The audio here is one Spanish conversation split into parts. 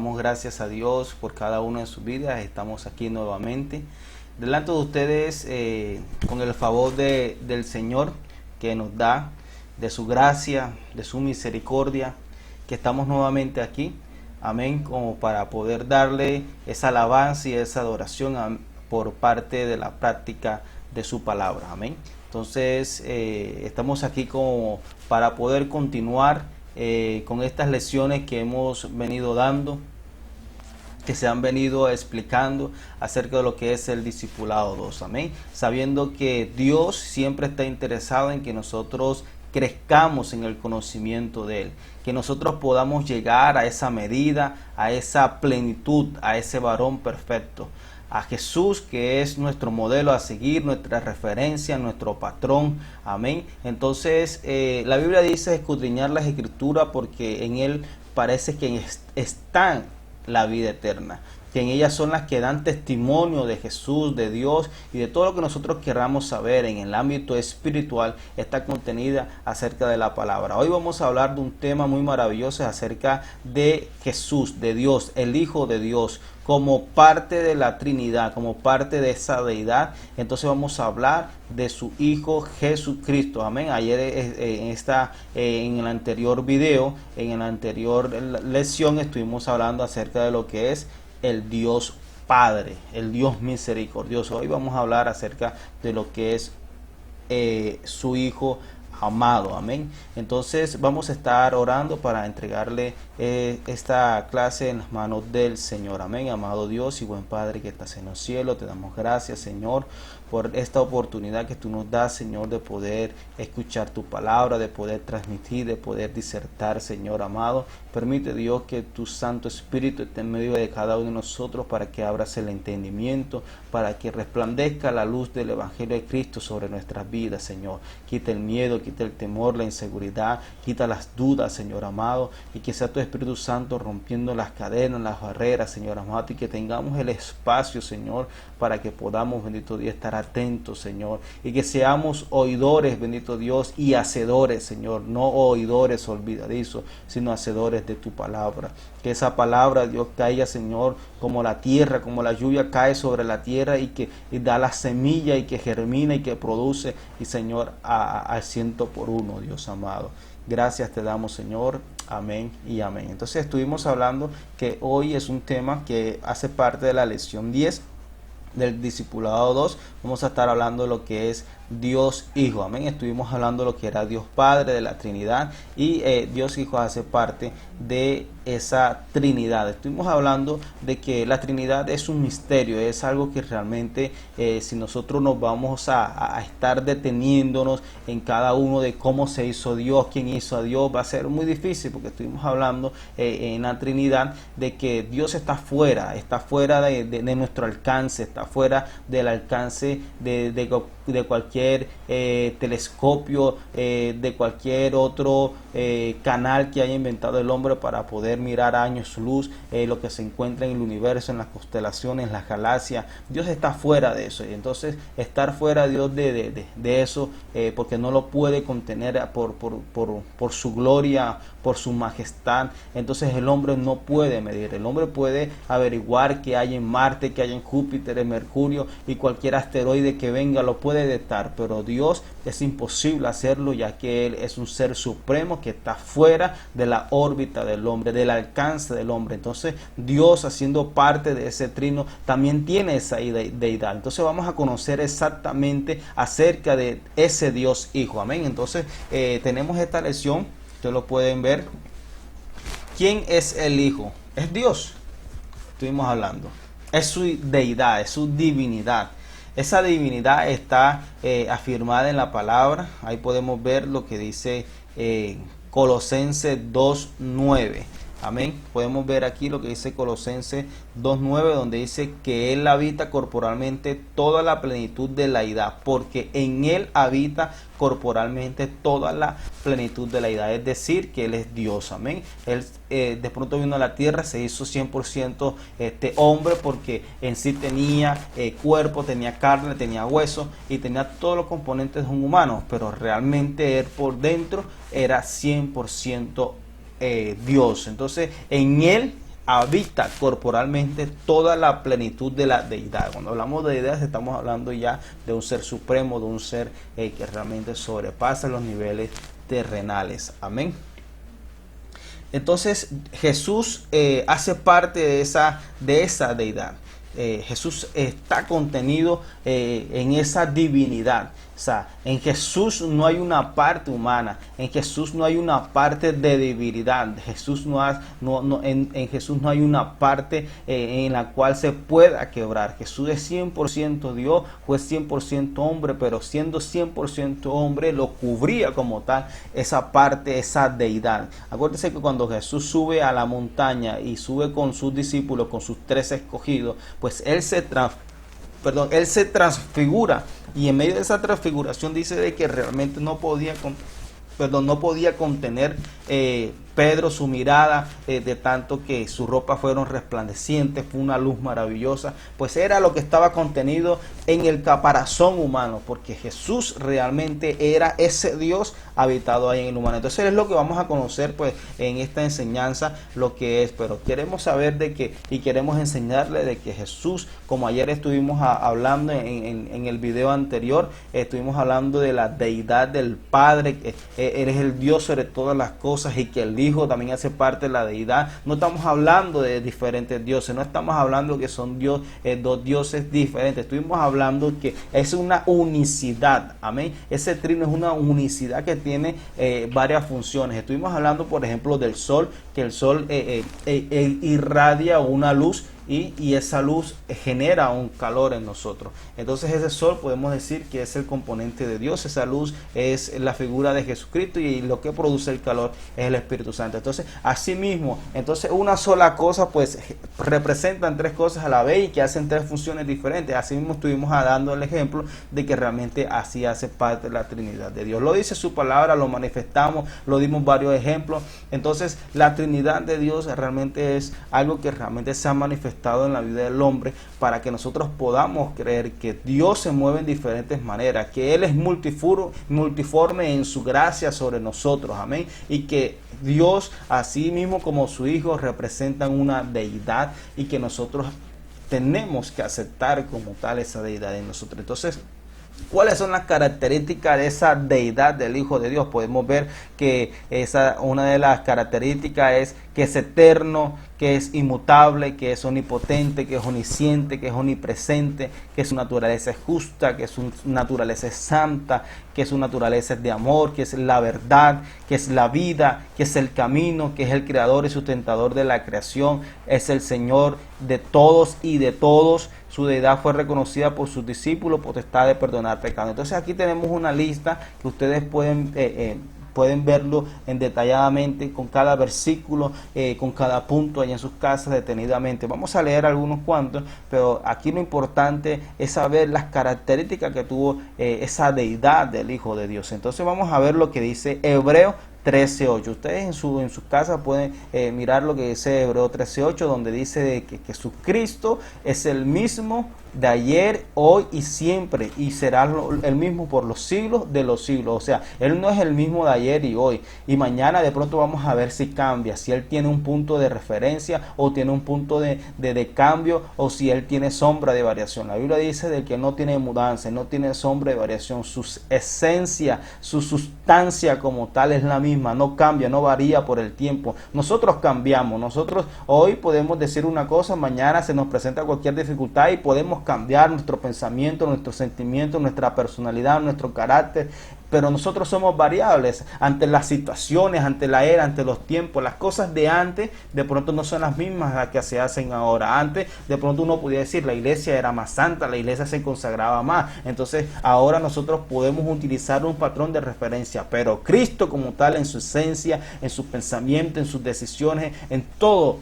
Damos gracias a Dios por cada una de sus vidas. Estamos aquí nuevamente delante de ustedes con el favor del Señor que nos da, de su gracia, de su misericordia, que estamos nuevamente aquí. Amén, como para poder darle esa alabanza y esa adoración por parte de la práctica de su palabra. Amén. Entonces estamos aquí como para poder continuar con estas lecciones que hemos venido dando, que se han venido explicando acerca de lo que es el discipulado 2. Amén. Sabiendo que Dios siempre está interesado en que nosotros crezcamos en el conocimiento de Él, que nosotros podamos llegar a esa medida, a esa plenitud, a ese varón perfecto, a Jesús, que es nuestro modelo a seguir, nuestra referencia, nuestro patrón. Amén. Entonces la Biblia dice escudriñar las Escrituras porque en Él parece que está la vida eterna, que en ellas son las que dan testimonio de Jesús, de Dios y de todo lo que nosotros queramos saber en el ámbito espiritual. Está contenida acerca de la palabra. Hoy vamos a hablar de un tema muy maravilloso acerca de Jesús, de Dios, el Hijo de Dios, como parte de la Trinidad, como parte de esa deidad. Entonces vamos a hablar de su Hijo Jesucristo. Amén. Ayer en el anterior video, en la anterior lección, estuvimos hablando acerca de lo que es el Dios Padre, el Dios misericordioso. Hoy vamos a hablar acerca de lo que es su Hijo amado. Amén. Entonces vamos a estar orando para entregarle esta clase en las manos del Señor. Amén. Amado Dios y buen Padre que estás en los cielos, te damos gracias, Señor, por esta oportunidad que tú nos das, Señor, de poder escuchar tu palabra, de poder transmitir, de poder disertar, Señor amado. Permite, Dios, que tu Santo Espíritu esté en medio de cada uno de nosotros para que abras el entendimiento, para que resplandezca la luz del Evangelio de Cristo sobre nuestras vidas, Señor. Quita el miedo, quita el temor, la inseguridad, quita las dudas, Señor amado, y que sea tu Espíritu Santo rompiendo las cadenas, las barreras, Señor amado, y que tengamos el espacio, Señor, para que podamos, bendito Dios, estar atentos, Señor, y que seamos oidores, bendito Dios, y hacedores, Señor, no oidores olvidadizos, sino hacedores de tu palabra. Que esa palabra, Dios, caiga, Señor, como la tierra, como la lluvia cae sobre la tierra y da la semilla y que germina y que produce, y Señor, al 100%, Dios amado. Gracias te damos, Señor. Amén y amén. Entonces estuvimos hablando que hoy es un tema que hace parte de la lección 10 del discipulado 2. Vamos a estar hablando de lo que es Dios Hijo. Amén. Estuvimos hablando de lo que era Dios Padre, de la Trinidad, y Dios Hijo hace parte de esa Trinidad. Estuvimos hablando de que la Trinidad es un misterio, es algo que realmente si nosotros nos vamos a estar deteniéndonos en cada uno de cómo se hizo Dios, quién hizo a Dios, va a ser muy difícil, porque estuvimos hablando en la Trinidad de que Dios está fuera de nuestro alcance, está fuera del alcance de cualquier telescopio, de cualquier otro canal que haya inventado el hombre para poder mirar años luz, lo que se encuentra en el universo, en las constelaciones, en las galaxias. Dios está fuera de eso, y entonces estar fuera de Dios de eso, porque no lo puede contener por su gloria, por su majestad. Entonces el hombre no puede medir. El hombre puede averiguar qué hay en Marte, qué hay en Júpiter, en Mercurio, y cualquier asteroide que venga lo puede detectar, pero Dios es imposible hacerlo, ya que Él es un ser supremo que está fuera de la órbita del hombre, del alcance del hombre. Entonces Dios, haciendo parte de ese trino, también tiene esa deidad. Entonces vamos a conocer exactamente acerca de ese Dios Hijo. Amén. Entonces tenemos esta lección, ustedes lo pueden ver. ¿Quién es el Hijo? Es Dios. Estuvimos hablando. Es su deidad, es su divinidad. Esa divinidad está afirmada en la palabra. Ahí podemos ver lo que dice Colosenses 2:9. Amén. Podemos ver aquí lo que dice Colosenses 2:9, donde dice que Él habita corporalmente toda la plenitud de la deidad, porque en Él habita corporalmente toda la plenitud de la deidad, es decir, que Él es Dios. Amén. Él de pronto vino a la tierra, se hizo 100% hombre, porque en sí tenía cuerpo, tenía carne, tenía hueso y tenía todos los componentes de un humano, pero realmente Él por dentro era 100% Dios. Entonces en Él habita corporalmente toda la plenitud de la deidad. Cuando hablamos de deidad estamos hablando ya de un ser supremo, de un ser que realmente sobrepasa los niveles terrenales. Amén. Entonces Jesús hace parte de esa deidad. Jesús está contenido en esa divinidad. O sea, en Jesús no hay una parte humana, en Jesús no hay una parte de debilidad, en Jesús no hay una parte en la cual se pueda quebrar. Jesús es 100% Dios, fue 100% hombre, pero siendo 100% hombre lo cubría como tal esa parte, esa deidad. Acuérdense que cuando Jesús sube a la montaña y sube con sus discípulos, con sus 13 escogidos, pues Él se transfigura, y en medio de esa transfiguración dice de que realmente no podía contener Pedro su mirada, de tanto que sus ropas fueron resplandecientes, fue una luz maravillosa, pues era lo que estaba contenido en el caparazón humano, porque Jesús realmente era ese Dios habitado ahí en el humano. Entonces es lo que vamos a conocer pues en esta enseñanza, lo que es, pero queremos saber de que, y queremos enseñarle de que Jesús, como ayer estuvimos hablando en el video anterior, estuvimos hablando de la deidad del Padre, que Él es el Dios sobre todas las cosas, y que el Hijo también hace parte de la deidad. No estamos hablando de diferentes dioses, no estamos hablando que son dos dioses diferentes, estuvimos hablando que es una unicidad. Amén. Ese trino es una unicidad que tiene varias funciones. Estuvimos hablando, por ejemplo, del sol, que el sol irradia una luz, y esa luz genera un calor en nosotros. Entonces ese sol podemos decir que es el componente de Dios, esa luz es la figura de Jesucristo, y lo que produce el calor es el Espíritu Santo. Entonces, así mismo, entonces una sola cosa pues representan tres cosas a la vez y que hacen tres funciones diferentes. Así mismo estuvimos dando el ejemplo de que realmente así hace parte de la Trinidad de Dios. Lo dice su palabra, lo manifestamos, lo dimos varios ejemplos. Entonces la Trinidad de Dios realmente es algo que realmente se ha manifestado en la vida del hombre, para que nosotros podamos creer que Dios se mueve en diferentes maneras, que Él es multiforme en su gracia sobre nosotros. Amén. Y que Dios, así mismo como su Hijo, representan una deidad, y que nosotros tenemos que aceptar como tal esa deidad en nosotros. Entonces, ¿cuáles son las características de esa deidad del Hijo de Dios? Podemos ver que una de las características es que es eterno, que es inmutable, que es omnipotente, que es omnisciente, que es omnipresente, que su naturaleza es justa, que su naturaleza es santa, que su naturaleza es de amor, que es la verdad, que es la vida, que es el camino, que es el creador y sustentador de la creación, es el Señor de todos y de todos. Su deidad fue reconocida por sus discípulos, potestad de perdonar pecados. Entonces aquí tenemos una lista que ustedes pueden verlo detalladamente, con cada versículo, con cada punto allá en sus casas detenidamente. Vamos a leer algunos cuantos, pero aquí lo importante es saber las características que tuvo esa deidad del Hijo de Dios. Entonces vamos a ver lo que dice Hebreos 13:8. Ustedes en su casa pueden mirar lo que dice Hebreos 13:8, donde dice que Jesucristo es el mismo de ayer, hoy y siempre, y será el mismo por los siglos de los siglos. O sea, Él no es el mismo de ayer y hoy, y mañana de pronto vamos a ver si cambia, si Él tiene un punto de referencia o tiene un punto de cambio, o si Él tiene sombra de variación. La Biblia dice de que no tiene mudanza, no tiene sombra de variación. Su esencia, su sustancia como tal es la misma, no cambia, no varía por el tiempo. Nosotros cambiamos, nosotros hoy podemos decir una cosa, mañana se nos presenta cualquier dificultad y podemos cambiar nuestro pensamiento, nuestros sentimientos, nuestra personalidad, nuestro carácter, pero nosotros somos variables ante las situaciones, ante la era, ante los tiempos. Las cosas de antes de pronto no son las mismas las que se hacen ahora. Antes de pronto uno podía decir la iglesia era más santa, la iglesia se consagraba más. Entonces ahora nosotros podemos utilizar un patrón de referencia, pero Cristo como tal, en su esencia, en su pensamiento, en sus decisiones, en todo,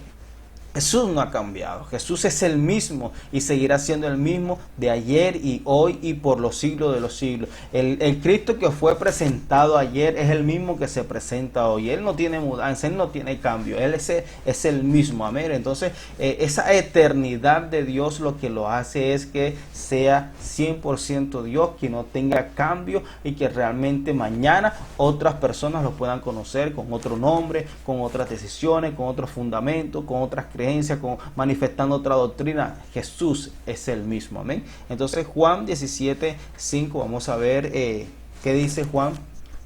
Jesús no ha cambiado. Jesús es el mismo y seguirá siendo el mismo de ayer y hoy y por los siglos de los siglos. El Cristo que fue presentado ayer es el mismo que se presenta hoy. Él no tiene mudanza, Él no tiene cambio. Él es el mismo. Amén. Entonces, esa eternidad de Dios lo que lo hace es que sea 100% Dios, que no tenga cambio, y que realmente mañana otras personas lo puedan conocer con otro nombre, con otras decisiones, con otros fundamentos, con otras creencias, creencia, manifestando otra doctrina, Jesús es el mismo, amén. Entonces Juan 17:5, vamos a ver qué dice Juan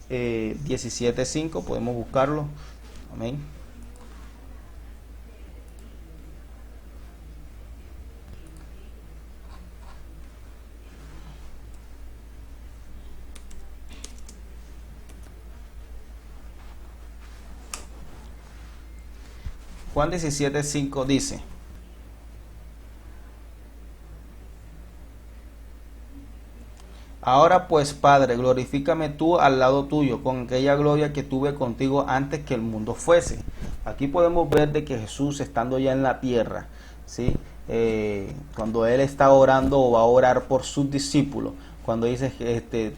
17:5, podemos buscarlo, amén. Juan 17:5 dice: Ahora pues, Padre, glorifícame tú al lado tuyo, con aquella gloria que tuve contigo antes que el mundo fuese. Aquí podemos ver de que Jesús, estando ya en la tierra, ¿sí? Cuando Él está orando o va a orar por sus discípulos, cuando dice,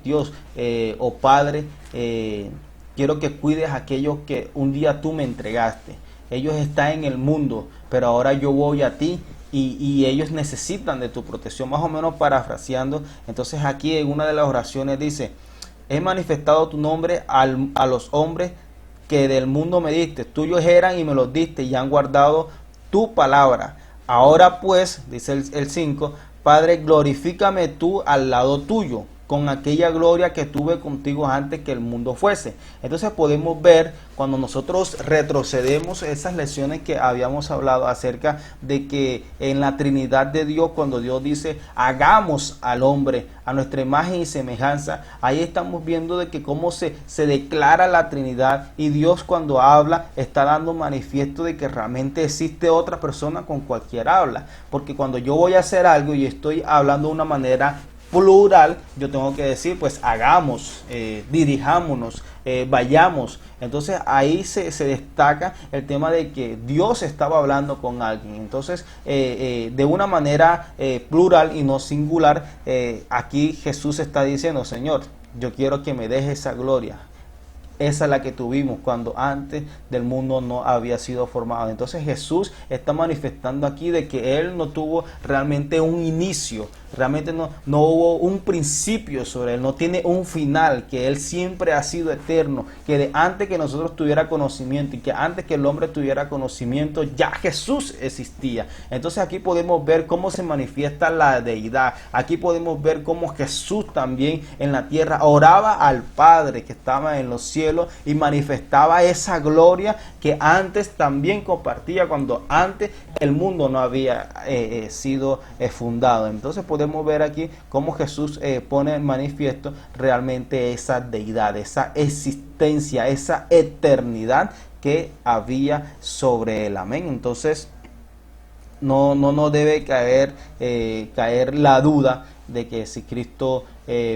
Dios, oh Padre, quiero que cuides a aquellos que un día tú me entregaste. Ellos están en el mundo, pero ahora yo voy a ti y ellos necesitan de tu protección, más o menos parafraseando. Entonces aquí en una de las oraciones dice: he manifestado tu nombre a los hombres que del mundo me diste, tuyos eran y me los diste y han guardado tu palabra. Ahora pues, dice el 5, Padre, glorifícame tú al lado tuyo, con aquella gloria que tuve contigo antes que el mundo fuese. Entonces podemos ver, cuando nosotros retrocedemos esas lecciones que habíamos hablado acerca de que en la Trinidad de Dios, cuando Dios dice hagamos al hombre a nuestra imagen y semejanza, ahí estamos viendo de que cómo se declara la Trinidad, y Dios cuando habla está dando manifiesto de que realmente existe otra persona con cualquier habla, porque cuando yo voy a hacer algo y estoy hablando de una manera plural, yo tengo que decir pues hagamos, dirijámonos, vayamos. Entonces ahí se destaca el tema de que Dios estaba hablando con alguien. Entonces de una manera plural y no singular, aquí Jesús está diciendo: Señor, yo quiero que me dejes esa gloria. Esa es la que tuvimos cuando antes del mundo no había sido formado. Entonces Jesús está manifestando aquí de que Él no tuvo realmente un inicio, realmente no hubo un principio sobre Él, no tiene un final, que Él siempre ha sido eterno, que de antes que nosotros tuviera conocimiento y que antes que el hombre tuviera conocimiento, ya Jesús existía. Entonces aquí podemos ver cómo se manifiesta la deidad. Aquí podemos ver cómo Jesús también en la tierra oraba al Padre que estaba en los cielos y manifestaba esa gloria que antes también compartía cuando antes el mundo no había sido fundado. Entonces podemos ver aquí cómo Jesús pone en manifiesto realmente esa deidad, esa existencia, esa eternidad que había sobre él. Amén. Entonces no debe caer la duda de que si Cristo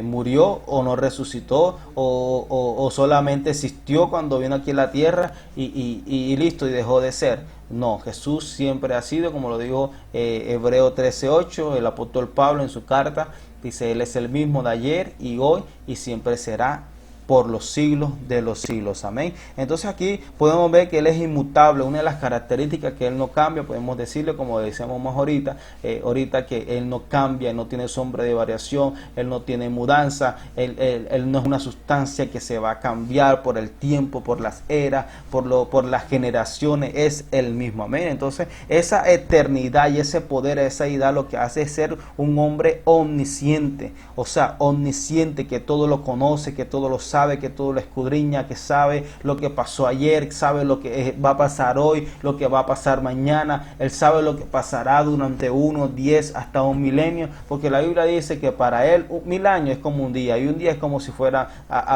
murió o no resucitó o solamente existió cuando vino aquí a la tierra y listo, y dejó de ser. No, Jesús siempre ha sido, como lo dijo Hebreo 13:8, el apóstol Pablo en su carta, dice: Él es el mismo de ayer y hoy y siempre será por los siglos de los siglos. Amén. Entonces aquí podemos ver que Él es inmutable. Una de las características que Él no cambia, podemos decirle, como decíamos más ahorita, que Él no cambia, Él no tiene sombra de variación, Él no tiene mudanza, Él no es una sustancia que se va a cambiar por el tiempo, por las eras, por las generaciones, es el mismo. Amén. Entonces esa eternidad y ese poder, esa deidad, lo que hace es ser un hombre omnisciente, o sea, omnisciente, que todo lo conoce, que todo lo sabe, que todo lo escudriña, que sabe lo que pasó ayer, sabe lo que va a pasar hoy, lo que va a pasar mañana. Él sabe lo que pasará durante 1, 10, hasta un milenio, porque la Biblia dice que para Él 1000 años es como un día, y un día es como si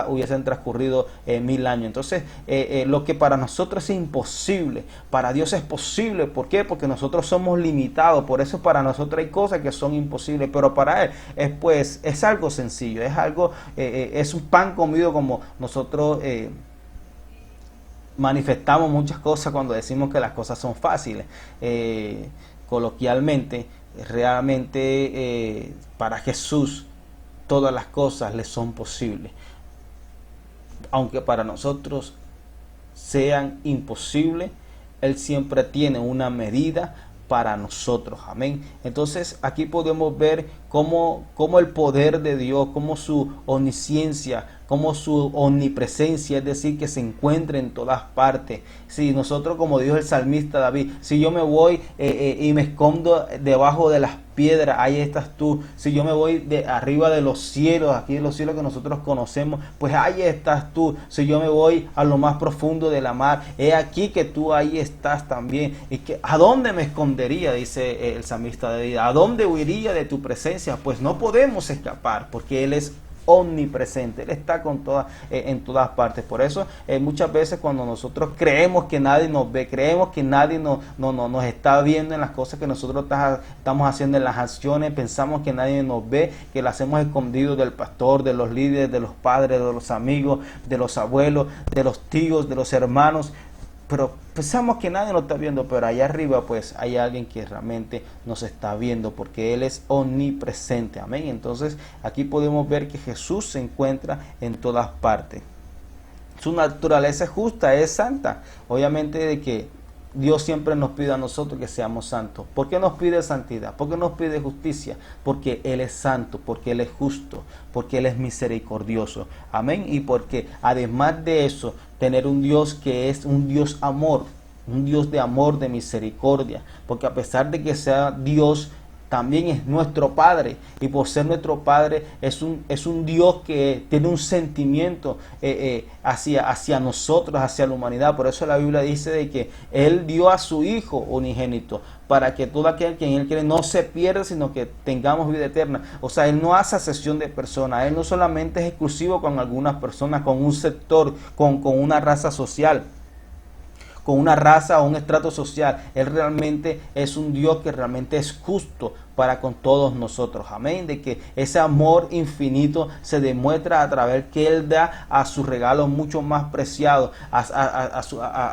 hubiesen transcurrido 1000 años. Entonces lo que para nosotros es imposible, para Dios es posible. ¿Por qué? Porque nosotros somos limitados, por eso para nosotros hay cosas que son imposibles, pero para Él es algo sencillo, es un pan comido, como nosotros manifestamos muchas cosas cuando decimos que las cosas son fáciles. Coloquialmente, realmente para Jesús todas las cosas le son posibles. Aunque para nosotros sean imposibles, Él siempre tiene una medida para nosotros. Amén. Entonces aquí podemos ver cómo el poder de Dios, cómo su omnisciencia, como su omnipresencia, es decir, que se encuentra en todas partes. Si nosotros, como dijo el salmista David, si yo me voy y me escondo debajo de las piedras, ahí estás tú. Si yo me voy de arriba de los cielos, aquí de los cielos que nosotros conocemos, pues ahí estás tú. Si yo me voy a lo más profundo de la mar, he aquí que tú ahí estás también. Y que ¿a dónde me escondería? Dice el salmista David. ¿A dónde huiría de tu presencia? Pues no podemos escapar, porque Él es omnipresente, Él está en todas partes. Por eso muchas veces cuando nosotros creemos que nadie nos ve, creemos que nadie nos está viendo en las cosas que nosotros estamos haciendo, en las acciones, pensamos que nadie nos ve, que las hemos escondido del pastor, de los líderes, de los padres, de los amigos, de los abuelos, de los tíos, de los hermanos, pero pensamos que nadie nos está viendo, pero allá arriba pues hay alguien que realmente nos está viendo, porque Él es omnipresente. Amén. Entonces aquí podemos ver que Jesús se encuentra en todas partes. Su naturaleza es justa, es santa. Obviamente de que Dios siempre nos pide a nosotros que seamos santos. ¿Por qué nos pide santidad? ¿Por qué nos pide justicia? Porque Él es santo, porque Él es justo, porque Él es misericordioso. Amén. Y porque además de eso, tener un Dios que es un Dios amor, un Dios de amor, de misericordia. Porque a pesar de que sea Dios, también es nuestro Padre, y por ser nuestro Padre es un Dios que tiene un sentimiento hacia nosotros, hacia la humanidad. Por eso la Biblia dice de que Él dio a su Hijo unigénito, para que todo aquel que en Él quiere no se pierda, sino que tengamos vida eterna. O sea, Él no hace acepción de personas. Él no solamente es exclusivo con algunas personas, con un sector, con una raza social, con una raza o un estrato social. Él realmente es un Dios que realmente es justo para con todos nosotros. Amén. De que ese amor infinito se demuestra a través que Él da a sus regalos mucho más preciados, a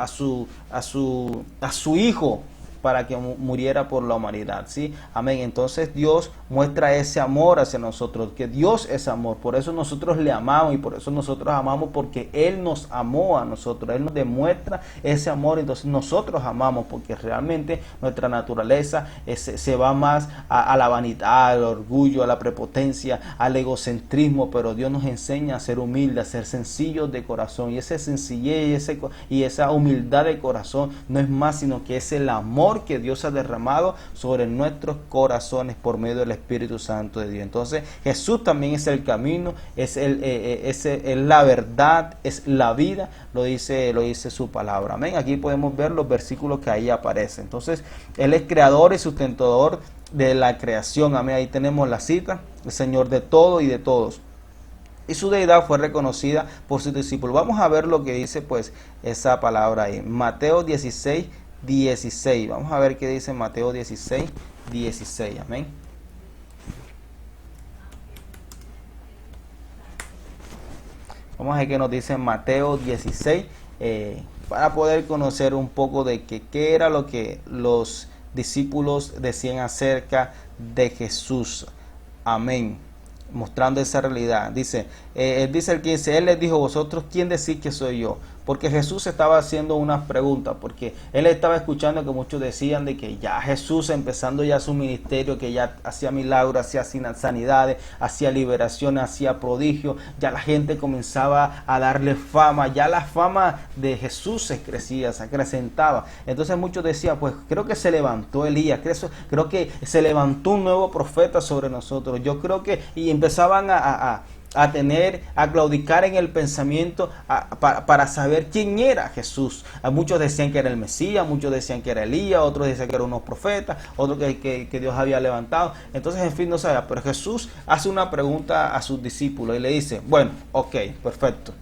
su Hijo, para que muriera por la humanidad, ¿sí? Amén. Entonces Dios muestra ese amor hacia nosotros, que Dios es amor. Por eso nosotros le amamos, y por eso nosotros amamos, porque Él nos amó a nosotros. Él nos demuestra ese amor. Entonces nosotros amamos, porque realmente nuestra naturaleza se va más a la vanidad, al orgullo, a la prepotencia, al egocentrismo. Pero Dios nos enseña a ser humildes, a ser sencillos de corazón. Y esa sencillez y esa humildad de corazón no es más sino que es el amor que Dios ha derramado sobre nuestros corazones por medio del Espíritu Santo de Dios. Entonces Jesús también es el camino, es la verdad, es la vida, lo dice su palabra. Amén. Aquí podemos ver los versículos que ahí aparecen. Entonces Él es creador y sustentador de la creación. Amén. Ahí tenemos la cita: el Señor de todo y de todos. Y su deidad fue reconocida por sus discípulos. Vamos a ver lo que dice pues esa palabra ahí. Mateo 16:16. Vamos a ver qué dice Mateo 16:16. Amén. Vamos a ver qué nos dice Mateo 16, para poder conocer un poco de qué era lo que los discípulos decían acerca de Jesús. Amén. Mostrando esa realidad. Dice el 15: Él les dijo: ¿vosotros quién decís que soy yo? Porque Jesús estaba haciendo unas preguntas, porque Él estaba escuchando que muchos decían de que ya Jesús, empezando ya su ministerio, que ya hacía milagros, hacía sanidades, hacía liberaciones, hacía prodigios, ya la gente comenzaba a darle fama, ya la fama de Jesús se crecía, se acrecentaba. Entonces muchos decían: pues creo que se levantó Elías, creo que se levantó un nuevo profeta sobre nosotros. Yo creo que, y empezaban a claudicar en el pensamiento para saber quién era Jesús. Muchos decían que era el Mesías, muchos decían que era Elías, otros decían que era unos profetas, otros que Dios había levantado. Entonces, en fin, no sabía. Pero Jesús hace una pregunta a sus discípulos y le dice: bueno, ok, perfecto.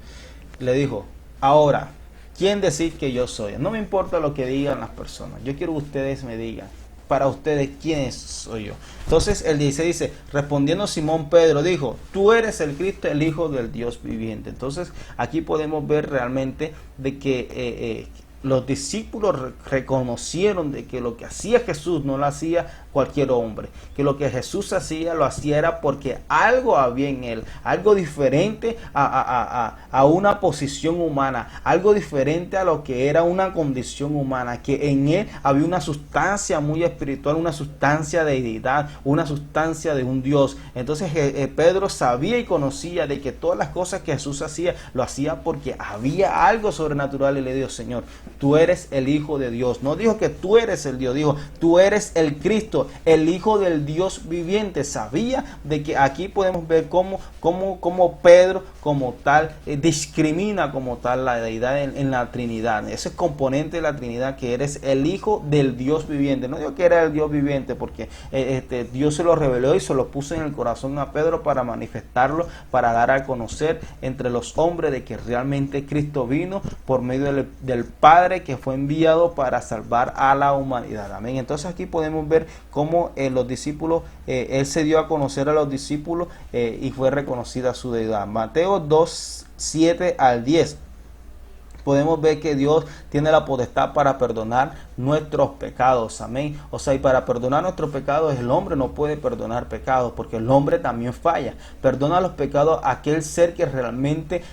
Le dijo: ahora, ¿quién decís que yo soy? No me importa lo que digan las personas, yo quiero que ustedes me digan, para ustedes, ¿quién soy yo? Entonces el 16 dice: respondiendo Simón Pedro dijo: tú eres el Cristo, el Hijo del Dios viviente. Entonces aquí podemos ver realmente de que los discípulos reconocieron de que lo que hacía Jesús no lo hacía cualquier hombre, que lo que Jesús hacía lo hacía era porque algo había en él, algo diferente a una posición humana, algo diferente a lo que era una condición humana, que en él había una sustancia muy espiritual, una sustancia de deidad, una sustancia de un Dios. Entonces Pedro sabía y conocía de que todas las cosas que Jesús hacía, lo hacía porque había algo sobrenatural, y le dijo: Señor, tú eres el Hijo de Dios. No dijo que tú eres el Dios, dijo: tú eres el Cristo, el Hijo del Dios viviente. Sabía de que aquí podemos ver cómo Pedro como tal discrimina como tal la deidad en la Trinidad, ese componente de la Trinidad, que eres el Hijo del Dios viviente. No digo que era el Dios viviente porque Dios se lo reveló y se lo puso en el corazón a Pedro para manifestarlo, para dar a conocer entre los hombres de que realmente Cristo vino por medio del Padre, que fue enviado para salvar a la humanidad. Amén. Entonces aquí podemos ver cómo los discípulos, él se dio a conocer a los discípulos y fue reconocida su deidad. Mateo 2, 7 al 10. Podemos ver que Dios tiene la potestad para perdonar nuestros pecados. Amén. O sea, y para perdonar nuestros pecados, el hombre no puede perdonar pecados, porque el hombre también falla. Perdona los pecados a aquel ser que realmente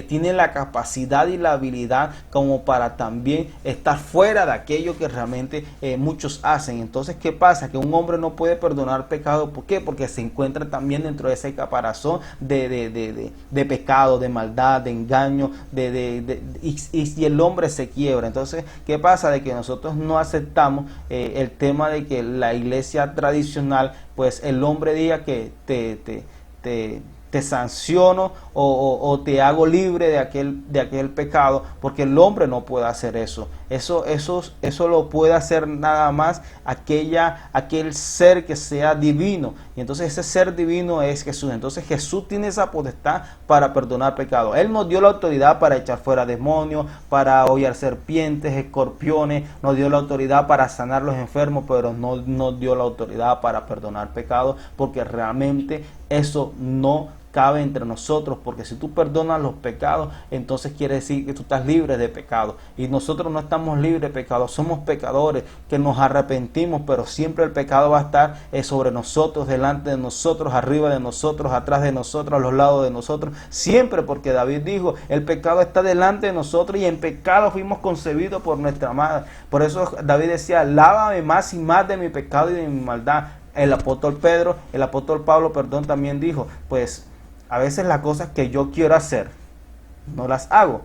tiene la capacidad y la habilidad como para también estar fuera de aquello que realmente muchos hacen. Entonces, ¿qué pasa? Que un hombre no puede perdonar pecados. ¿Por qué? Porque se encuentra también dentro de ese caparazón de pecado, de maldad, de engaño, y el hombre se quiebra. Entonces, ¿qué pasa? De que nosotros no aceptamos el tema de que la iglesia tradicional, pues el hombre diga que te sanciono o te hago libre de aquel pecado, porque el hombre no puede hacer eso. Eso lo puede hacer nada más aquel ser que sea divino, y entonces ese ser divino es Jesús. Entonces Jesús tiene esa potestad para perdonar pecados. Él nos dio la autoridad para echar fuera demonios, para hollar serpientes, escorpiones, nos dio la autoridad para sanar los enfermos, pero no nos dio la autoridad para perdonar pecados, porque realmente eso no cabe entre nosotros, porque si tú perdonas los pecados, entonces quiere decir que tú estás libre de pecado, y nosotros no estamos libres de pecado. Somos pecadores que nos arrepentimos, pero siempre el pecado va a estar sobre nosotros, delante de nosotros, arriba de nosotros, atrás de nosotros, a los lados de nosotros, siempre, porque David dijo: el pecado está delante de nosotros y en pecado fuimos concebidos por nuestra madre. Por eso David decía: lávame más y más de mi pecado y de mi maldad. El apóstol Pablo, también dijo: pues a veces las cosas que yo quiero hacer, no las hago,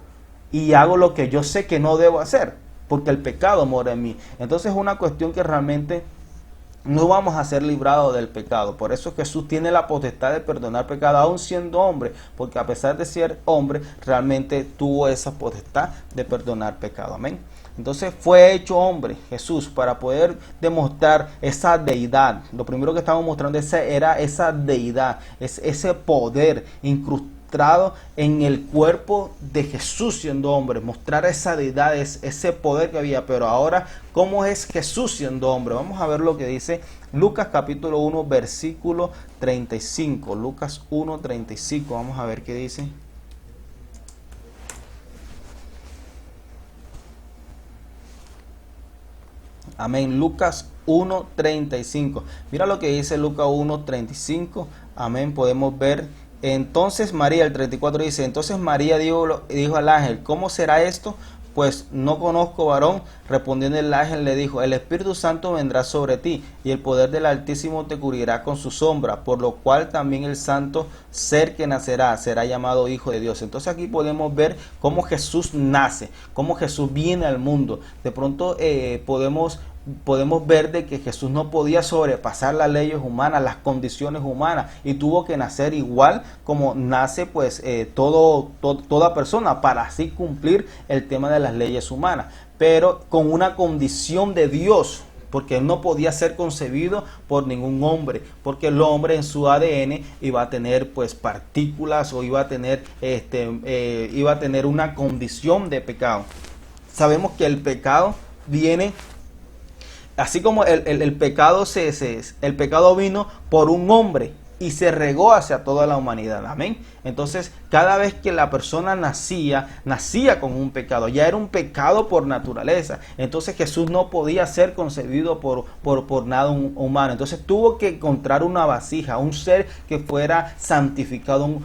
y hago lo que yo sé que no debo hacer, porque el pecado mora en mí. Entonces es una cuestión que realmente no vamos a ser librados del pecado. Por eso Jesús tiene la potestad de perdonar pecado, aún siendo hombre, porque a pesar de ser hombre, realmente tuvo esa potestad de perdonar pecado. Amén. Entonces fue hecho hombre Jesús para poder demostrar esa deidad. Lo primero que estamos mostrando era esa deidad, ese poder incrustado en el cuerpo de Jesús siendo hombre. Mostrar esa deidad, ese poder que había. Pero ahora, ¿cómo es Jesús siendo hombre? Vamos a ver lo que dice Lucas capítulo 1 versículo 35. Lucas 1, 35. Vamos a ver qué dice. Amén. Lucas 1:35. Mira lo que dice Lucas 1:35. Amén. Podemos ver. Entonces María, el 34 dice: entonces María dijo al ángel: ¿cómo será esto? Pues no conozco varón. Respondiendo el ángel le dijo: el Espíritu Santo vendrá sobre ti, y el poder del Altísimo te cubrirá con su sombra, por lo cual también el santo ser que nacerá será llamado Hijo de Dios. Entonces aquí podemos ver cómo Jesús nace, cómo Jesús viene al mundo. De pronto podemos ver de que Jesús no podía sobrepasar las leyes humanas, las condiciones humanas, y tuvo que nacer igual como nace pues toda persona, para así cumplir el tema de las leyes humanas, pero con una condición de Dios, porque él no podía ser concebido por ningún hombre, porque el hombre en su ADN iba a tener pues partículas, o iba a tener una condición de pecado. Sabemos que el pecado viene, así como el pecado el pecado vino por un hombre, y se regó hacia toda la humanidad. Amén. Entonces, cada vez que la persona nacía con un pecado. Ya era un pecado por naturaleza. Entonces Jesús no podía ser concebido por nada humano. Entonces tuvo que encontrar una vasija, un ser que fuera santificado, un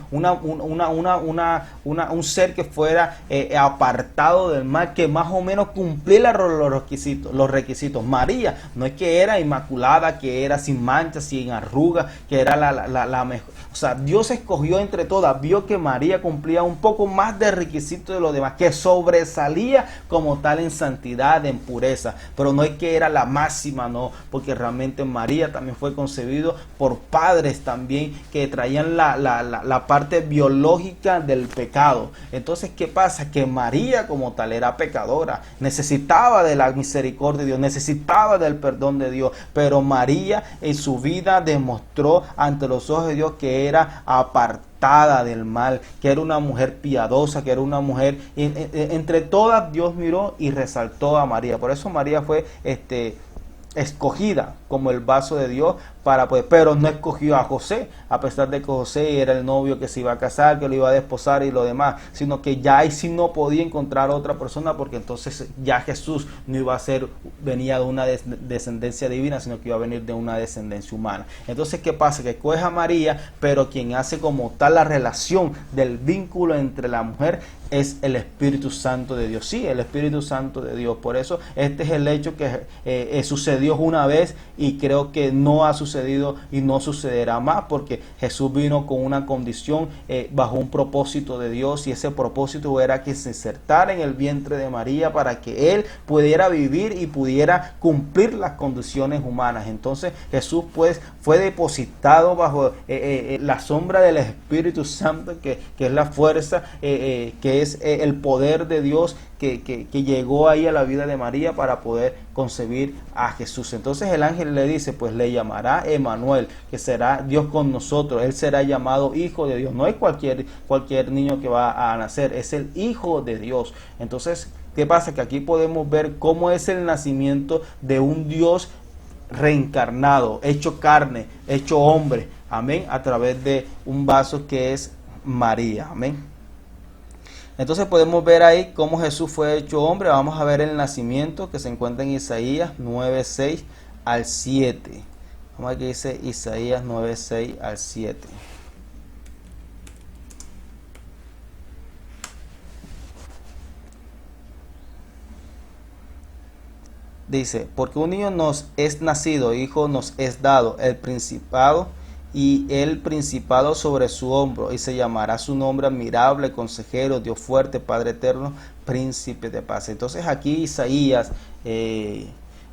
ser que fuera apartado del mal, que más o menos cumpliera los requisitos. María no es que era inmaculada, que era sin manchas, sin arrugas, que era la mejor. O sea, Dios escogió entre todas, vio que María cumplía un poco más de requisitos de los demás, que sobresalía como tal en santidad, en pureza, pero no es que era la máxima, no, porque realmente María también fue concebido por padres también que traían la parte biológica del pecado. Entonces, ¿qué pasa? Que María como tal era pecadora, necesitaba de la misericordia de Dios, necesitaba del perdón de Dios, pero María en su vida demostró ante los ojos de Dios que era apartada del mal, que era una mujer piadosa, que era una mujer, entre todas Dios miró y resaltó a María. Por eso María fue escogida como el vaso de Dios para poder, pero no escogió a José, a pesar de que José era el novio que se iba a casar, que lo iba a desposar y lo demás, sino que ya ahí sí no podía encontrar otra persona, porque entonces ya Jesús no iba a ser, venía de una descendencia divina, sino que iba a venir de una descendencia humana. Entonces, ¿qué pasa? Que coge a María, pero quien hace como tal la relación del vínculo entre la mujer es el Espíritu Santo de Dios. Sí, el Espíritu Santo de Dios. Por eso este es el hecho que sucedió una vez y creo que no ha sucedido y no sucederá más, porque Jesús vino con una condición bajo un propósito de Dios, y ese propósito era que se insertara en el vientre de María para que Él pudiera vivir y pudiera cumplir las condiciones humanas. Entonces Jesús pues fue depositado bajo la sombra del Espíritu Santo, que es la fuerza, que es el poder de Dios que llegó ahí a la vida de María para poder concebir a Jesús. Entonces el ángel le dice, pues le llamará Emmanuel, que será Dios con nosotros. Él será llamado Hijo de Dios. No es cualquier niño que va a nacer, es el Hijo de Dios. Entonces, ¿qué pasa? Que aquí podemos ver cómo es el nacimiento de un Dios reencarnado, hecho carne, hecho hombre. Amén. A través de un vaso que es María. Amén. Entonces podemos ver ahí cómo Jesús fue hecho hombre. Vamos a ver el nacimiento que se encuentra en Isaías 9:6 al 7. Vamos a ver qué dice Isaías 9:6 al 7. Dice, porque un niño nos es nacido, hijo nos es dado, el principado sobre su hombro, y se llamará su nombre admirable, consejero, Dios fuerte, Padre eterno, príncipe de paz. Entonces aquí Isaías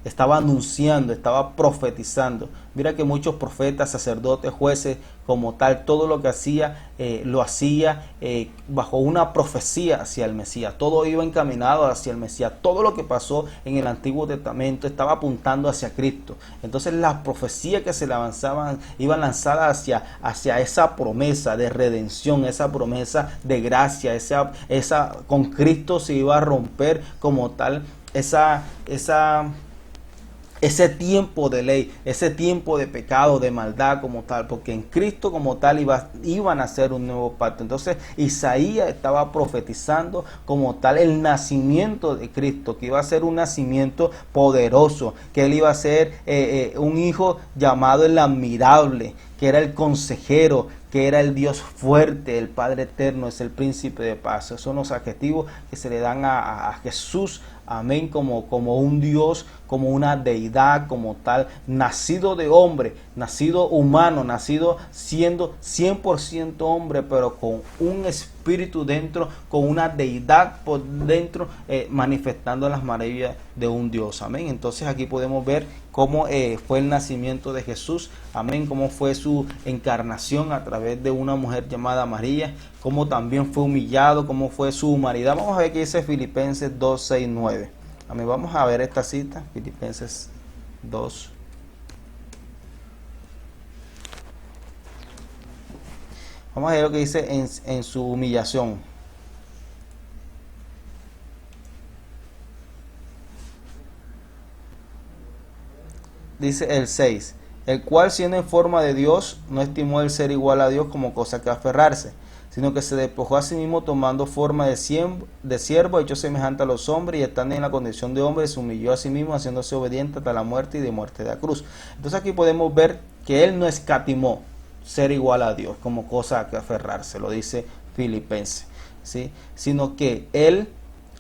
estaba anunciando, estaba profetizando. Mira que muchos profetas, sacerdotes, jueces, como tal, todo lo que hacía, lo hacía bajo una profecía hacia el Mesías. Todo iba encaminado hacia el Mesías. Todo lo que pasó en el Antiguo Testamento estaba apuntando hacia Cristo. Entonces las profecías que se le avanzaban iban lanzadas hacia esa promesa de redención, esa promesa de gracia, esa con Cristo se iba a romper como tal ese tiempo de ley, ese tiempo de pecado, de maldad como tal, porque en Cristo como tal iban a hacer un nuevo pacto. Entonces Isaías estaba profetizando como tal el nacimiento de Cristo, que iba a ser un nacimiento poderoso, que él iba a ser un hijo llamado el admirable, que era el consejero, que era el Dios fuerte, el Padre eterno, es el príncipe de paz. Esos son los adjetivos que se le dan a Jesús. Amén, como un Dios, como una deidad, como tal, nacido de hombre, nacido humano, nacido siendo 100% hombre, pero con un espíritu dentro, con una deidad por dentro, manifestando las maravillas de un Dios. Amén. Entonces aquí podemos ver cómo fue el nacimiento de Jesús. Amén. Cómo fue su encarnación a través de una mujer llamada María. Cómo también fue humillado, cómo fue su humanidad. Vamos a ver qué dice Filipenses 2, 6, 9. Amén. Vamos a ver esta cita. Filipenses 2. Vamos a ver lo que dice en su humillación. Dice el 6. el cual siendo en forma de Dios, no estimó el ser igual a Dios como cosa que aferrarse, sino que se despojó a sí mismo tomando forma de siervo, hecho semejante a los hombres, y estando en la condición de hombre, se humilló a sí mismo, haciéndose obediente hasta la muerte y de muerte de la cruz. Entonces aquí podemos ver que él no escatimó ser igual a Dios como cosa a que aferrarse, lo dice Filipenses, ¿sí? Sino que él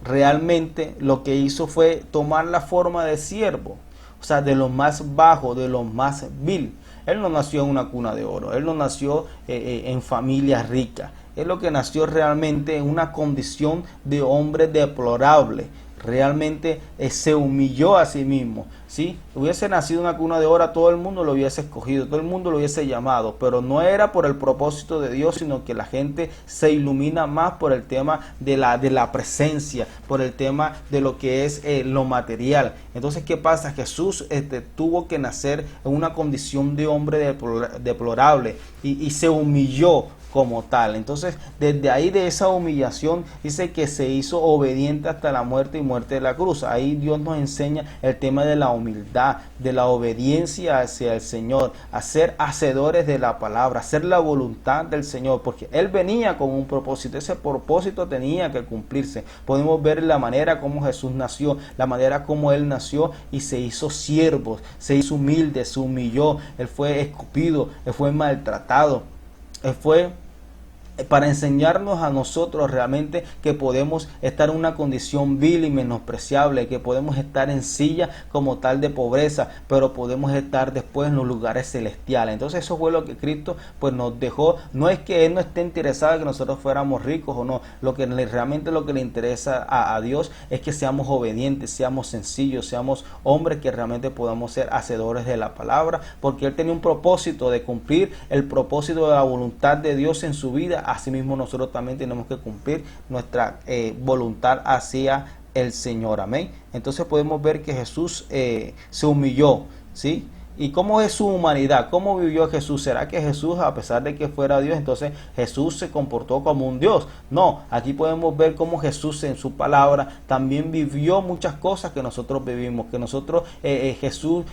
realmente lo que hizo fue tomar la forma de siervo, o sea, de lo más bajo, de lo más vil. Él no nació en una cuna de oro, él no nació en familia rica, él lo que nació realmente en una condición de hombre deplorable. Realmente se humilló a sí mismo. Si hubiese nacido en una cuna de oro, todo el mundo lo hubiese escogido, todo el mundo lo hubiese llamado, pero no era por el propósito de Dios, sino que la gente se ilumina más por el tema de la presencia, por el tema de lo que es lo material. Entonces, ¿qué pasa? Jesús tuvo que nacer en una condición de hombre deplorable y se humilló como tal. Entonces, desde ahí, de esa humillación, dice que se hizo obediente hasta la muerte y muerte de la cruz. Ahí Dios nos enseña el tema de la humildad, de la obediencia hacia el Señor, a ser hacedores de la palabra, hacer la voluntad del Señor, porque Él venía con un propósito, ese propósito tenía que cumplirse. Podemos ver la manera como Jesús nació, la manera como Él nació y se hizo siervo, se hizo humilde, se humilló, Él fue escupido, Él fue maltratado, Él fue para enseñarnos a nosotros realmente que podemos estar en una condición vil y menospreciable, que podemos estar en silla como tal de pobreza, pero podemos estar después en los lugares celestiales. Entonces eso fue lo que Cristo pues nos dejó. No es que Él no esté interesado en que nosotros fuéramos ricos o no, realmente lo que le interesa a Dios es que seamos obedientes, seamos sencillos, seamos hombres que realmente podamos ser hacedores de la palabra, porque Él tenía un propósito de cumplir el propósito de la voluntad de Dios en su vida. Asimismo nosotros también tenemos que cumplir nuestra voluntad hacia el Señor, amén. Entonces podemos ver que Jesús se humilló, ¿sí? ¿Y cómo es su humanidad? ¿Cómo vivió Jesús? ¿Será que Jesús, a pesar de que fuera Dios, entonces Jesús se comportó como un Dios? No, aquí podemos ver cómo Jesús en su palabra también vivió muchas cosas que nosotros vivimos, que nosotros, Jesús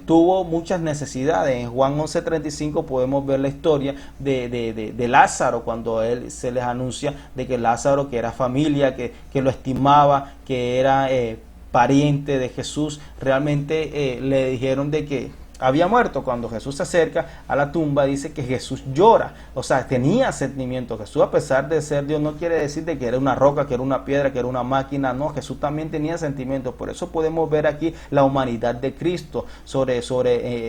tuvo muchas necesidades. En Juan 11:35 podemos ver la historia de Lázaro, cuando él se les anuncia de que Lázaro, que era familia, que lo estimaba, que era pariente de Jesús, realmente le dijeron de que había muerto. Cuando Jesús se acerca a la tumba, dice que Jesús llora, o sea, tenía sentimientos. Jesús, a pesar de ser Dios, no quiere decir de que era una roca, que era una piedra, que era una máquina, no, Jesús también tenía sentimientos. Por eso podemos ver aquí la humanidad de Cristo sobre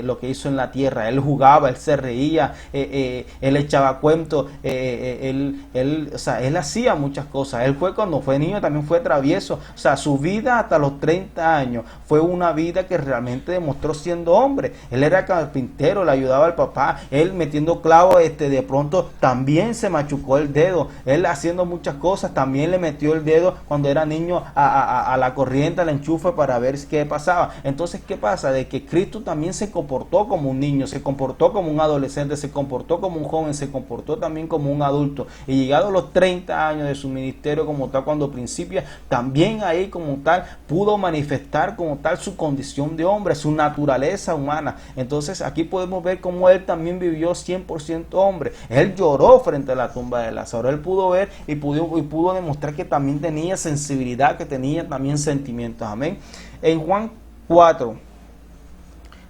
lo que hizo en la tierra. Él jugaba, él se reía, él echaba cuentos, o sea, él hacía muchas cosas. Él fue, cuando fue niño, también fue travieso. O sea, su vida hasta los 30 años fue una vida que realmente demostró siendo hombre. Él era carpintero, le ayudaba al papá, él metiendo clavos, de pronto también se machucó el dedo, él haciendo muchas cosas, también le metió el dedo cuando era niño a la corriente, al enchufe, para ver qué pasaba. Entonces, ¿qué pasa? De que Cristo también se comportó como un niño, se comportó como un adolescente, se comportó como un joven, se comportó también como un adulto, y llegado a los 30 años de su ministerio como tal, cuando principia, también ahí como tal pudo manifestar como tal su condición de hombre, su naturaleza humana. Entonces aquí podemos ver cómo él también vivió 100% hombre. Él lloró frente a la tumba de Lázaro. Él pudo ver y pudo demostrar que también tenía sensibilidad, que tenía también sentimientos. Amén. En Juan 4,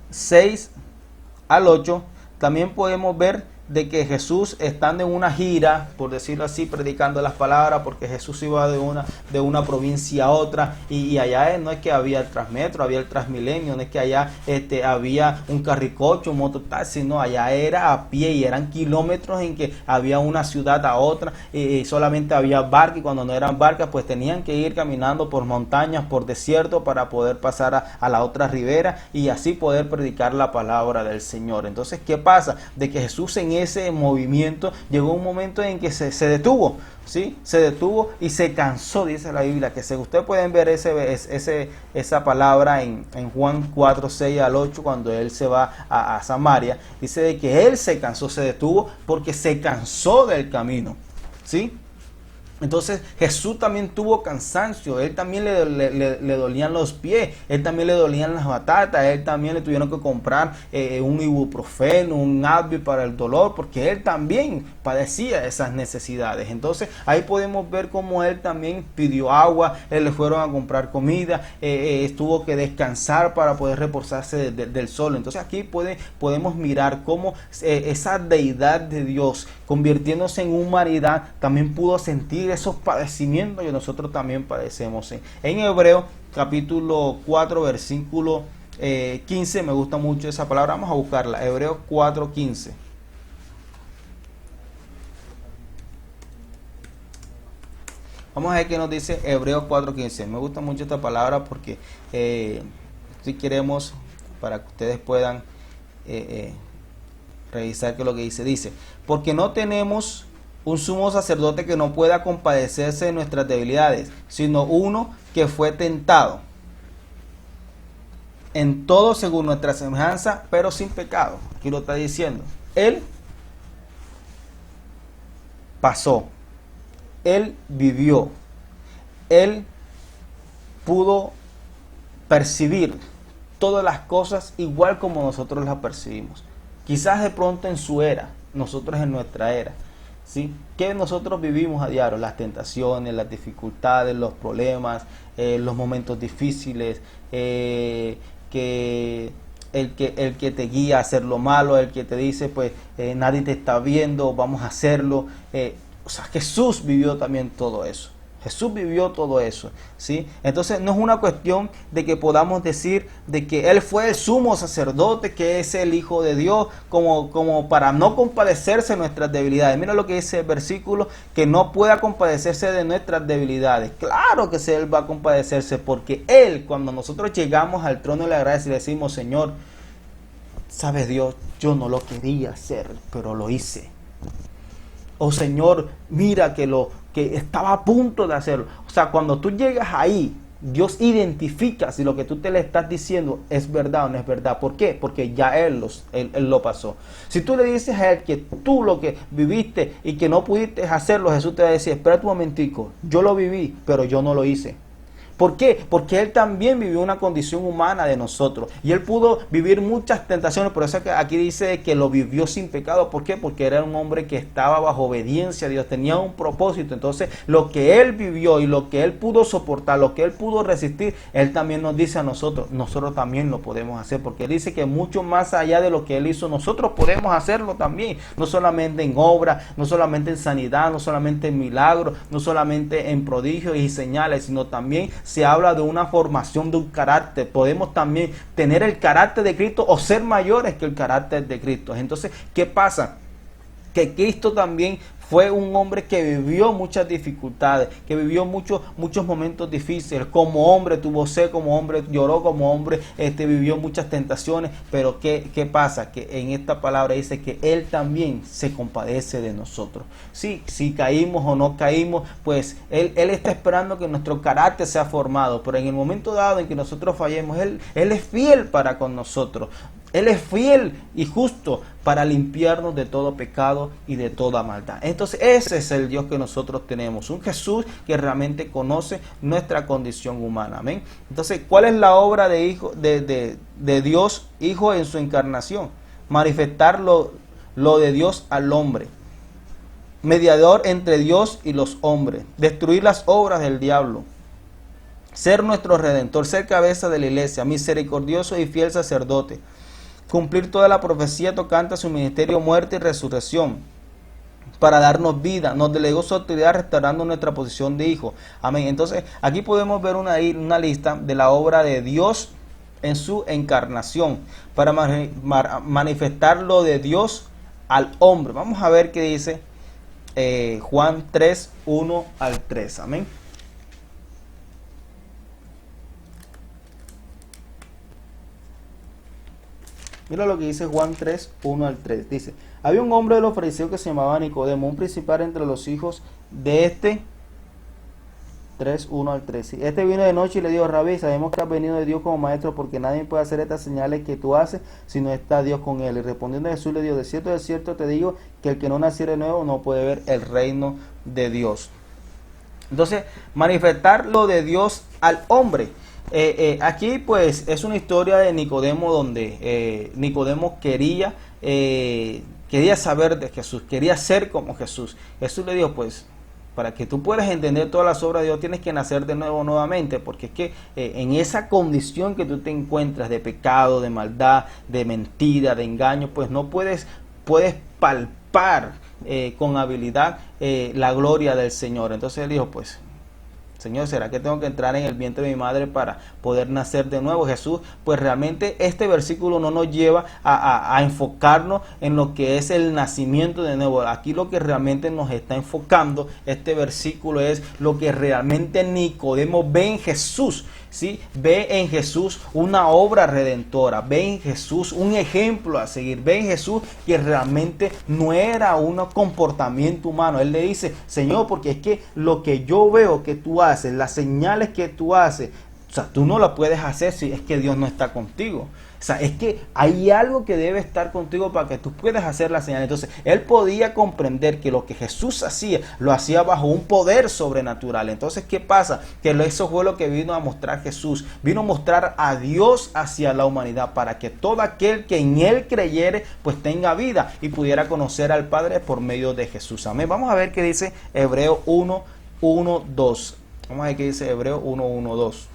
6 al 8 también podemos ver de que Jesús, estando en una gira, por decirlo así, predicando las palabras, porque Jesús iba de una provincia a otra, y allá no es que había el Transmetro, había el Transmilenio, no es que allá había un carricoche, un mototaxi, no, allá era a pie, y eran kilómetros en que había una ciudad a otra, y solamente había barcas, y cuando no eran barcas, pues tenían que ir caminando por montañas, por desierto, para poder pasar a la otra ribera, y así poder predicar la palabra del Señor. Entonces, ¿qué pasa? De que Jesús en ese movimiento llegó un momento en que se detuvo, ¿sí? Se detuvo y se cansó, dice la Biblia, que ustedes pueden ver esa palabra en Juan 4, 6 al 8, cuando él se va a Samaria, dice de que él se cansó, se detuvo porque se cansó del camino, ¿sí? Entonces Jesús también tuvo cansancio, él también le dolían los pies, él también le dolían las batatas, él también le tuvieron que comprar un ibuprofeno, un Advil para el dolor, porque él también padecía esas necesidades. Entonces ahí podemos ver cómo él también pidió agua, él le fueron a comprar comida, tuvo que descansar para poder reposarse del sol. Entonces aquí podemos mirar cómo esa deidad de Dios, convirtiéndose en humanidad, también pudo sentir esos padecimientos que nosotros también padecemos. En Hebreo capítulo 4 versículo 15, me gusta mucho esa palabra, vamos a buscarla, Hebreo 4:15. Vamos a ver qué nos dice Hebreos 4:15. Me gusta mucho esta palabra porque si queremos, para que ustedes puedan revisar qué es lo que dice, porque no tenemos un sumo sacerdote que no pueda compadecerse de nuestras debilidades, sino uno que fue tentado en todo según nuestra semejanza, pero sin pecado. Aquí lo está diciendo. Él pasó, él vivió, él pudo percibir todas las cosas igual como nosotros las percibimos. Quizás de pronto en su era, nosotros en nuestra era, ¿sí? Que nosotros vivimos a diario, las tentaciones, las dificultades, los problemas, los momentos difíciles, que el que te guía a hacer lo malo, el que te dice, pues nadie te está viendo, vamos a hacerlo. O sea, Jesús vivió también todo eso. Jesús vivió todo eso, ¿sí? Entonces no es una cuestión de que podamos decir de que Él fue el sumo sacerdote, que es el Hijo de Dios, como para no compadecerse de nuestras debilidades. Mira lo que dice el versículo, que no pueda compadecerse de nuestras debilidades. Claro que Él va a compadecerse, porque Él, cuando nosotros llegamos al trono de la gracia y le decimos, Señor, sabes Dios, yo no lo quería hacer, pero lo hice. Oh Señor, mira que estaba a punto de hacerlo. O sea, cuando tú llegas ahí, Dios identifica si lo que tú te le estás diciendo es verdad o no es verdad. ¿Por qué? Porque ya Él lo pasó. Si tú le dices a Él que tú lo que viviste y que no pudiste hacerlo, Jesús te va a decir, espera un momentico, yo lo viví, pero yo no lo hice. ¿Por qué? Porque Él también vivió una condición humana de nosotros. Y Él pudo vivir muchas tentaciones. Por eso aquí dice que lo vivió sin pecado. ¿Por qué? Porque era un hombre que estaba bajo obediencia a Dios. Tenía un propósito. Entonces, lo que Él vivió y lo que Él pudo soportar, lo que Él pudo resistir, Él también nos dice a nosotros. Nosotros también lo podemos hacer. Porque Él dice que mucho más allá de lo que Él hizo, nosotros podemos hacerlo también. No solamente en obra, no solamente en sanidad, no solamente en milagros, no solamente en prodigios y señales, sino también se habla de una formación de un carácter. Podemos también tener el carácter de Cristo o ser mayores que el carácter de Cristo. Entonces, ¿qué pasa? Que Cristo también fue un hombre que vivió muchas dificultades, que vivió muchos momentos difíciles. Como hombre tuvo sed, como hombre lloró, como hombre vivió muchas tentaciones. Pero ¿qué pasa? Que en esta palabra dice que Él también se compadece de nosotros. Sí, si caímos o no caímos, pues Él está esperando que nuestro carácter sea formado. Pero en el momento dado en que nosotros fallemos, Él es fiel para con nosotros. Él es fiel y justo para limpiarnos de todo pecado y de toda maldad. Entonces ese es el Dios que nosotros tenemos. Un Jesús que realmente conoce nuestra condición humana. Amén. Entonces, ¿cuál es la obra de Dios Hijo en su encarnación? Manifestar lo de Dios al hombre. Mediador entre Dios y los hombres. Destruir las obras del diablo. Ser nuestro redentor. Ser cabeza de la iglesia. Misericordioso y fiel sacerdote. Cumplir toda la profecía tocante a su ministerio, muerte y resurrección, para darnos vida. Nos delegó su autoridad restaurando nuestra posición de hijo. Amén. Entonces, aquí podemos ver una lista de la obra de Dios en su encarnación, para manifestar lo de Dios al hombre. Vamos a ver qué dice Juan 3, 1 al 3. Amén. Mira lo que dice Juan 3, 1 al 3. Dice, había un hombre de los fariseos que se llamaba Nicodemo, un principal entre los hijos de 3, 1 al 3. Este vino de noche y le dijo, Rabí, sabemos que has venido de Dios como maestro, porque nadie puede hacer estas señales que tú haces si no está Dios con él. Y respondiendo Jesús le dijo, de cierto te digo, que el que no naciere de nuevo no puede ver el reino de Dios. Entonces, manifestar lo de Dios al hombre. Aquí pues es una historia de Nicodemo donde Nicodemo quería saber de Jesús, quería ser como Jesús. Jesús le dijo, pues, para que tú puedas entender todas las obras de Dios tienes que nacer de nuevo nuevamente, porque es que en esa condición que tú te encuentras de pecado, de maldad, de mentira, de engaño, pues no puedes palpar con habilidad la gloria del Señor. Entonces él dijo, pues, Señor, ¿será que tengo que entrar en el vientre de mi madre para poder nacer de nuevo? Jesús, pues realmente este versículo no nos lleva a enfocarnos en lo que es el nacimiento de nuevo. Aquí lo que realmente nos está enfocando este versículo es lo que realmente Nicodemo ve en Jesús. ¿Sí? Ve en Jesús una obra redentora, ve en Jesús un ejemplo a seguir, ve en Jesús que realmente no era un comportamiento humano. Él le dice, Señor, porque es que lo que yo veo que tú haces, las señales que tú haces, o sea, tú no las puedes hacer si es que Dios no está contigo. O sea, es que hay algo que debe estar contigo para que tú puedas hacer la señal. Entonces, él podía comprender que lo que Jesús hacía, lo hacía bajo un poder sobrenatural. Entonces, ¿qué pasa? Que eso fue lo que vino a mostrar Jesús. Vino a mostrar a Dios hacia la humanidad para que todo aquel que en él creyere, pues tenga vida y pudiera conocer al Padre por medio de Jesús. Amén. Vamos a ver qué dice Hebreo 1, 1, 2. Vamos a ver qué dice Hebreo 1, 1, 2.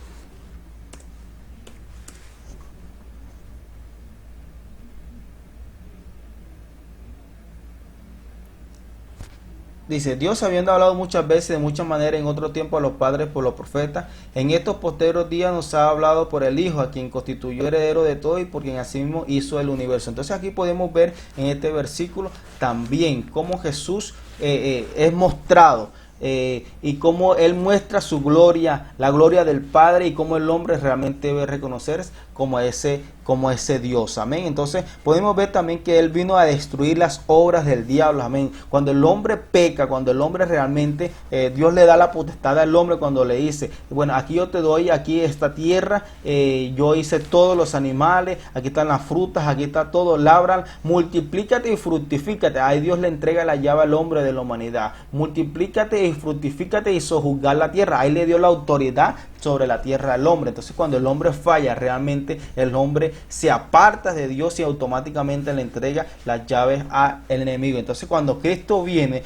Dice, Dios habiendo hablado muchas veces de muchas maneras en otro tiempo a los padres por los profetas, en estos posteros días nos ha hablado por el Hijo, a quien constituyó heredero de todo y por quien asimismo hizo el universo. Entonces aquí podemos ver en este versículo también cómo Jesús es mostrado. Y cómo Él muestra su gloria, la gloria del Padre, y cómo el hombre realmente debe reconocer como ese Dios, amén. Entonces podemos ver también que Él vino a destruir las obras del diablo, amén. Cuando el hombre peca, cuando el hombre realmente, Dios le da la potestad al hombre cuando le dice, bueno, aquí yo te doy, aquí esta tierra, yo hice todos los animales, aquí están las frutas, aquí está todo, labran, multiplícate y fructifícate. Ahí Dios le entrega la llave al hombre de la humanidad, multiplícate y fructifícate y sojuzgar la tierra. Ahí le dio la autoridad sobre la tierra al hombre. Entonces cuando el hombre falla, realmente el hombre se aparta de Dios y automáticamente le entrega las llaves al enemigo. Entonces cuando Cristo viene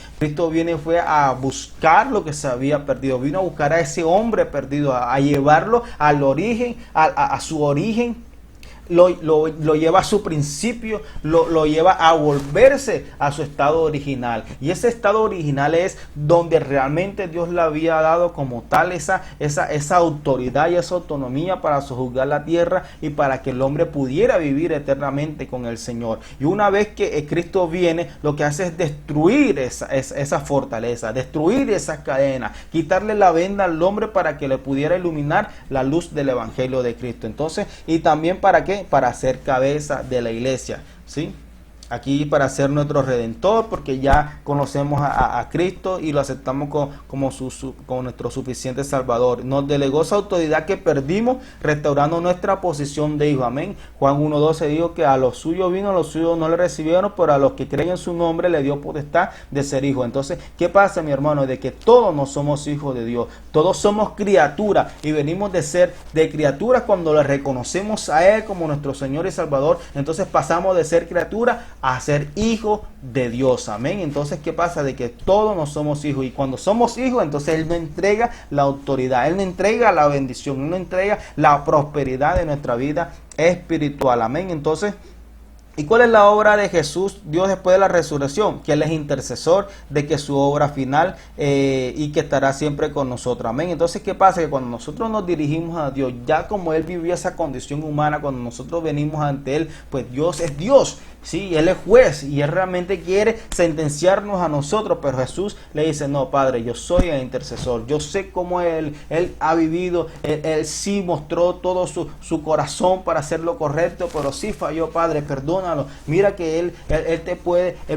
fue a buscar lo que se había perdido, vino a buscar a ese hombre perdido, a llevarlo al origen, a su origen. Lo lleva a su principio, lo lleva a volverse a su estado original. Y ese estado original es donde realmente Dios le había dado como tal esa autoridad y esa autonomía para sojuzgar la tierra y para que el hombre pudiera vivir eternamente con el Señor. Y una vez que Cristo viene, lo que hace es destruir esa fortaleza, destruir esas cadenas, quitarle la venda al hombre para que le pudiera iluminar la luz del Evangelio de Cristo. Entonces, y también ¿para qué? Para ser cabeza de la iglesia, ¿sí? Aquí para ser nuestro redentor, porque ya conocemos a Cristo y lo aceptamos como nuestro suficiente Salvador. Nos delegó esa autoridad que perdimos, restaurando nuestra posición de hijo. Amén. Juan 1:12 dijo que a los suyos vino, a los suyos no le recibieron, pero a los que creen en su nombre le dio potestad de ser hijo. Entonces, ¿qué pasa, mi hermano? De que todos no somos hijos de Dios, todos somos criaturas y venimos de ser de criaturas cuando le reconocemos a Él como nuestro Señor y Salvador. Entonces pasamos de ser criaturas a ser hijo de Dios, amén. Entonces, ¿qué pasa? De que todos no somos hijos, y cuando somos hijos, entonces Él nos entrega la autoridad, Él nos entrega la bendición, Él nos entrega la prosperidad de nuestra vida espiritual, amén. Entonces, ¿y cuál es la obra de Jesús, Dios, después de la resurrección? Que Él es intercesor de que su obra final y que estará siempre con nosotros. Amén. Entonces, ¿qué pasa? Que cuando nosotros nos dirigimos a Dios, ya como Él vivió esa condición humana, cuando nosotros venimos ante Él, pues Dios es Dios. Sí, Él es juez y Él realmente quiere sentenciarnos a nosotros, pero Jesús le dice, no, Padre, yo soy el intercesor, yo sé cómo Él ha vivido, Él sí mostró todo su corazón para hacer lo correcto, pero sí falló, Padre, perdona perdónalo, mira que él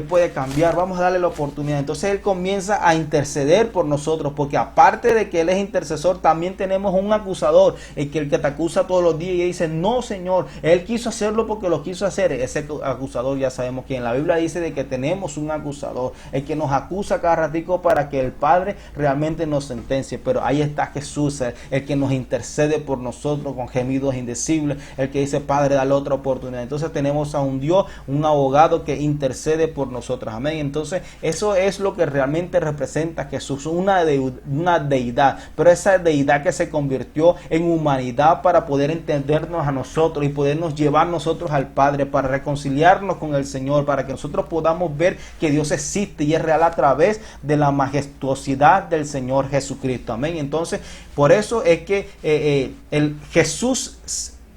puede cambiar, vamos a darle la oportunidad. Entonces Él comienza a interceder por nosotros, porque aparte de que Él es intercesor, también tenemos un acusador, el que te acusa todos los días y dice, no Señor, Él quiso hacerlo porque lo quiso hacer. Ese acusador ya sabemos quién. La Biblia dice de que tenemos un acusador, el que nos acusa cada ratico para que el Padre realmente nos sentencie. Pero ahí está Jesús, el que nos intercede por nosotros con gemidos indecibles, el que dice, Padre, dale otra oportunidad. Entonces tenemos a un Dios, un abogado que intercede por nosotros. Amén. Entonces eso es lo que realmente representa Jesús, una deidad, pero esa deidad que se convirtió en humanidad para poder entendernos a nosotros y podernos llevar nosotros al Padre, para reconciliarnos con el Señor, para que nosotros podamos ver que Dios existe y es real a través de la majestuosidad del Señor Jesucristo. Amén. Entonces, por eso es que el Jesús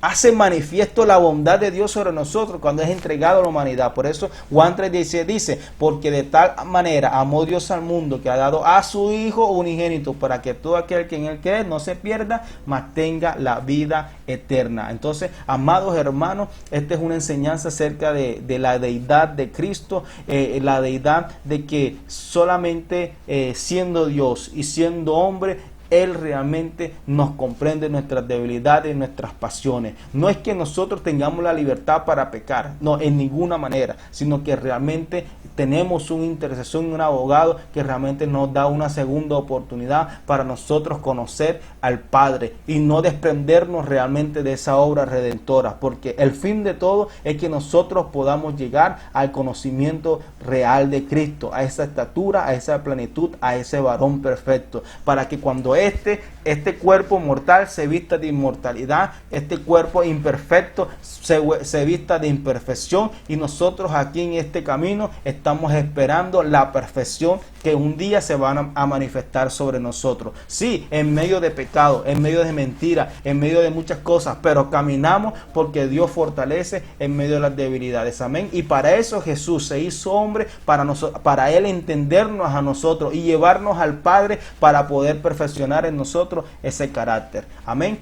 hace manifiesto la bondad de Dios sobre nosotros cuando es entregado a la humanidad. Por eso Juan 3:16 dice, porque de tal manera amó Dios al mundo que ha dado a su Hijo unigénito, para que todo aquel que en él cree no se pierda, mas tenga la vida eterna. Entonces, amados hermanos, esta es una enseñanza acerca de la deidad de Cristo, la deidad de que solamente siendo Dios y siendo hombre, Él realmente nos comprende nuestras debilidades, nuestras pasiones. No es que nosotros tengamos la libertad para pecar, no, en ninguna manera, sino que realmente tenemos un intercesor, un abogado que realmente nos da una segunda oportunidad para nosotros conocer al Padre y no desprendernos realmente de esa obra redentora, porque el fin de todo es que nosotros podamos llegar al conocimiento real de Cristo, a esa estatura, a esa plenitud, a ese varón perfecto, para que cuando este cuerpo mortal se vista de inmortalidad, este cuerpo imperfecto se vista de imperfección, y nosotros aquí en este camino estamos esperando la perfección que un día se van a manifestar sobre nosotros. Sí, en medio de pecado, en medio de mentira, en medio de muchas cosas, pero caminamos porque Dios fortalece en medio de las debilidades. Amén. Y para eso Jesús se hizo hombre, para Él entendernos a nosotros y llevarnos al Padre para poder perfeccionar en nosotros ese carácter. Amén.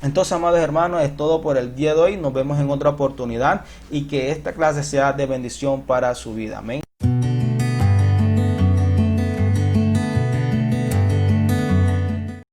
Entonces, amados hermanos, es todo por el día de hoy. Nos vemos en otra oportunidad y que esta clase sea de bendición para su vida. Amén.